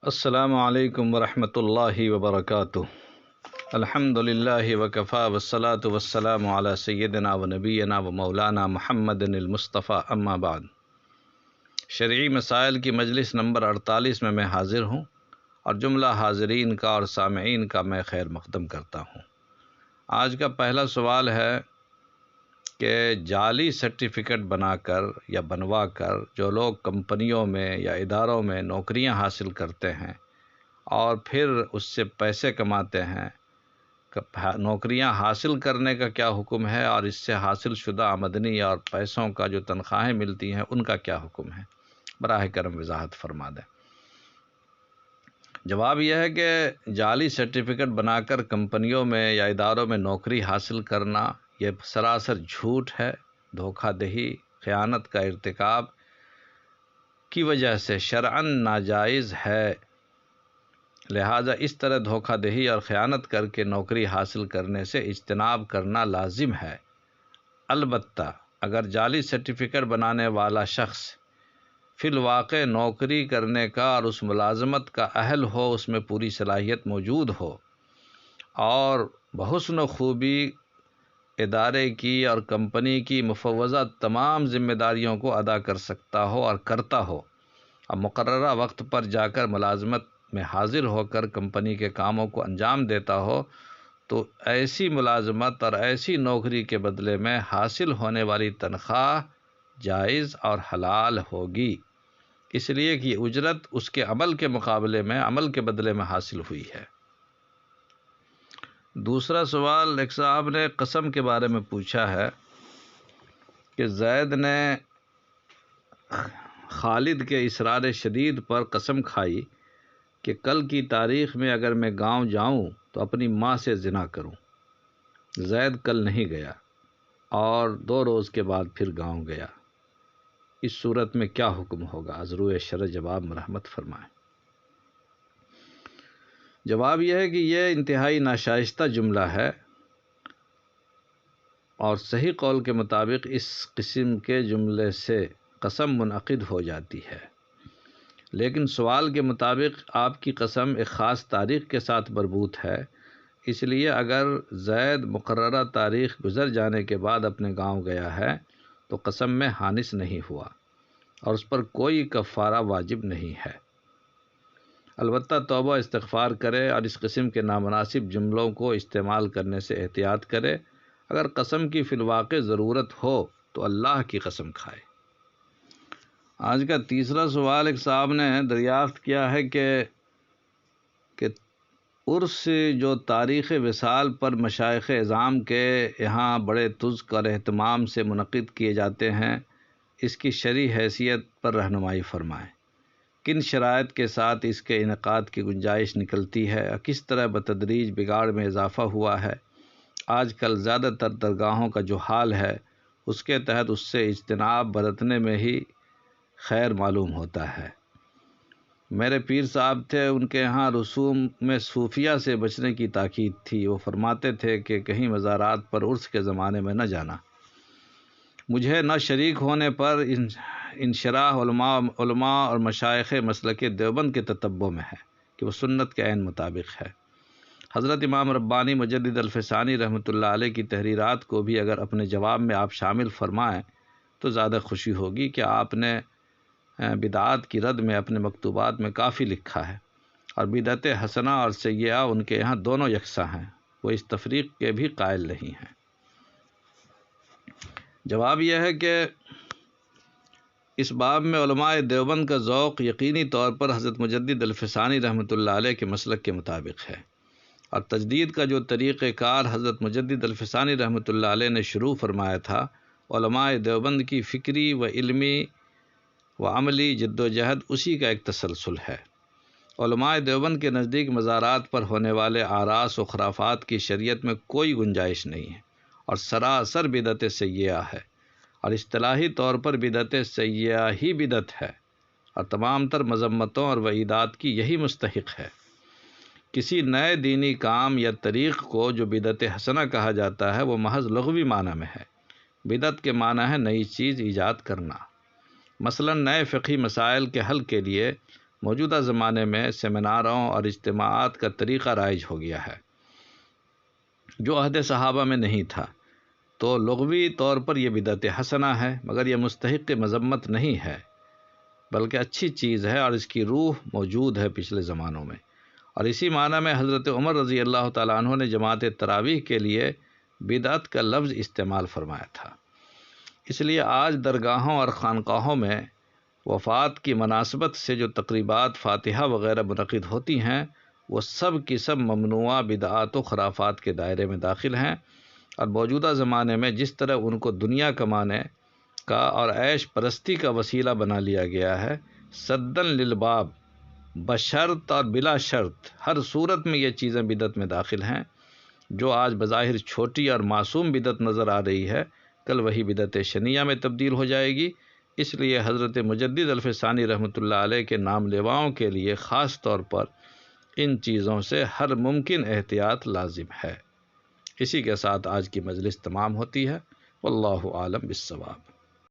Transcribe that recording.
السلام علیکم ورحمۃ اللہ وبرکاتہ۔ الحمد للہ وکفا والصلاة والسلام علی سیدنا و نبینا و مولانا محمد المصطفیٰ، اما بعد۔ شرعی مسائل کی مجلس نمبر 48 میں حاضر ہوں اور جملہ حاضرین کا اور سامعین کا میں خیر مقدم کرتا ہوں۔ آج کا پہلا سوال ہے کہ جعلی سرٹیفکیٹ بنا کر یا بنوا کر جو لوگ کمپنیوں میں یا اداروں میں نوکریاں حاصل کرتے ہیں اور پھر اس سے پیسے کماتے ہیں، نوکریاں حاصل کرنے کا کیا حکم ہے اور اس سے حاصل شدہ آمدنی اور پیسوں کا جو تنخواہیں ملتی ہیں ان کا کیا حکم ہے؟ براہ کرم وضاحت فرما دیں۔ جواب یہ ہے کہ جعلی سرٹیفکیٹ بنا کر کمپنیوں میں یا اداروں میں نوکری حاصل کرنا یہ سراسر جھوٹ ہے، دھوکہ دہی، خیانت کا ارتکاب کی وجہ سے شرعاً ناجائز ہے۔ لہذا اس طرح دھوکہ دہی اور خیانت کر کے نوکری حاصل کرنے سے اجتناب کرنا لازم ہے۔ البتہ اگر جعلی سرٹیفکیٹ بنانے والا شخص فی الواقع نوکری کرنے کا اور اس ملازمت کا اہل ہو، اس میں پوری صلاحیت موجود ہو اور بحسن و خوبی ادارے کی اور کمپنی کی مفوضہ تمام ذمہ داریوں کو ادا کر سکتا ہو اور کرتا ہو، اور مقررہ وقت پر جا کر ملازمت میں حاضر ہو کر کمپنی کے کاموں کو انجام دیتا ہو، تو ایسی ملازمت اور ایسی نوکری کے بدلے میں حاصل ہونے والی تنخواہ جائز اور حلال ہوگی، اس لیے کہ یہ اجرت اس کے عمل کے مقابلے میں، عمل کے بدلے میں حاصل ہوئی ہے۔ دوسرا سوال ایک صاحب نے قسم کے بارے میں پوچھا ہے کہ زید نے خالد کے اصرار شدید پر قسم کھائی کہ کل کی تاریخ میں اگر میں گاؤں جاؤں تو اپنی ماں سے زنا کروں۔ زید کل نہیں گیا اور 2 روز کے بعد پھر گاؤں گیا، اس صورت میں کیا حکم ہوگا؟ از روئے شرع جواب مرحمت فرمائیں۔ جواب یہ ہے کہ یہ انتہائی ناشائستہ جملہ ہے اور صحیح قول کے مطابق اس قسم کے جملے سے قسم منعقد ہو جاتی ہے، لیکن سوال کے مطابق آپ کی قسم ایک خاص تاریخ کے ساتھ مربوط ہے، اس لیے اگر زید مقررہ تاریخ گزر جانے کے بعد اپنے گاؤں گیا ہے تو قسم میں حانث نہیں ہوا اور اس پر کوئی کفارہ واجب نہیں ہے۔ البتہ توبہ استغفار کرے اور اس قسم کے نامناسب جملوں کو استعمال کرنے سے احتیاط کرے۔ اگر قسم کی فی الواقع ضرورت ہو تو اللہ کی قسم کھائے۔ آج کا تیسرا سوال ایک صاحب نے دریافت کیا ہے کہ عرس جو تاریخ وصال پر مشائخ اعظام کے یہاں بڑے تزک اور اہتمام سے منعقد کیے جاتے ہیں، اس کی شرعی حیثیت پر رہنمائی فرمائیں۔ کن شرائط کے ساتھ اس کے انعقاد کی گنجائش نکلتی ہے اور کس طرح بتدریج بگاڑ میں اضافہ ہوا ہے؟ آج کل زیادہ تر درگاہوں کا جو حال ہے اس کے تحت اس سے اجتناب برتنے میں ہی خیر معلوم ہوتا ہے۔ میرے پیر صاحب تھے، ان کے ہاں رسوم میں صوفیہ سے بچنے کی تاکید تھی۔ وہ فرماتے تھے کہ کہیں مزارات پر عرس کے زمانے میں نہ جانا۔ مجھے نہ شریک ہونے پر انشراح علماء اور مشائخ مسلک دیوبند کے تتبع میں ہے کہ وہ سنت کے عین مطابق ہے۔ حضرت امام ربانی مجدد الفسانی رحمۃ اللہ علیہ کی تحریرات کو بھی اگر اپنے جواب میں آپ شامل فرمائیں تو زیادہ خوشی ہوگی کہ آپ نے بدعات کی رد میں اپنے مکتوبات میں کافی لکھا ہے، اور بدعت حسنہ اور سیئہ ان کے یہاں دونوں یکساں ہیں، وہ اس تفریق کے بھی قائل نہیں ہیں۔ جواب یہ ہے کہ اس باب میں علماء دیوبند کا ذوق یقینی طور پر حضرت مجدد الفسانی رحمۃ اللہ علیہ کے مسلک کے مطابق ہے، اور تجدید کا جو طریقہ کار حضرت مجدد الفسانی رحمۃ اللہ علیہ نے شروع فرمایا تھا، علماء دیوبند کی فکری و علمی و عملی جد و جہد اسی کا ایک تسلسل ہے۔ علماء دیوبند کے نزدیک مزارات پر ہونے والے اعراس و خرافات کی شریعت میں کوئی گنجائش نہیں ہے اور سراسر بدعت سیئہ ہے، اور اصطلاحی طور پر بدعت سیئہ ہی بدعت ہے اور تمام تر مذمتوں اور وعیدات کی یہی مستحق ہے۔ کسی نئے دینی کام یا طریق کو جو بدعت حسنہ کہا جاتا ہے وہ محض لغوی معنی میں ہے۔ بدعت کے معنی ہے نئی چیز ایجاد کرنا۔ مثلا نئے فقہی مسائل کے حل کے لیے موجودہ زمانے میں سیمیناروں اور اجتماعات کا طریقہ رائج ہو گیا ہے جو عہد صحابہ میں نہیں تھا، تو لغوی طور پر یہ بدعت حسنہ ہے، مگر یہ مستحق مذمت نہیں ہے بلکہ اچھی چیز ہے اور اس کی روح موجود ہے پچھلے زمانوں میں۔ اور اسی معنی میں حضرت عمر رضی اللہ تعالیٰ عنہ نے جماعت تراویح کے لیے بدعت کا لفظ استعمال فرمایا تھا۔ اس لیے آج درگاہوں اور خانقاہوں میں وفات کی مناسبت سے جو تقریبات فاتحہ وغیرہ منعقد ہوتی ہیں وہ سب کی سب ممنوعہ بدعات و خرافات کے دائرے میں داخل ہیں، اور موجودہ زمانے میں جس طرح ان کو دنیا کمانے کا اور عیش پرستی کا وسیلہ بنا لیا گیا ہے، سدن للباب، بشرط اور بلا شرط ہر صورت میں یہ چیزیں بدعت میں داخل ہیں۔ جو آج بظاہر چھوٹی اور معصوم بدعت نظر آ رہی ہے، کل وہی بدعت شنیعہ میں تبدیل ہو جائے گی۔ اس لیے حضرت مجدد الف ثانی رحمۃ اللہ علیہ کے نام لیواؤں کے لیے خاص طور پر ان چیزوں سے ہر ممکن احتیاط لازم ہے۔ اسی کے ساتھ آج کی مجلس تمام ہوتی ہے۔ واللہ عالم بالصواب۔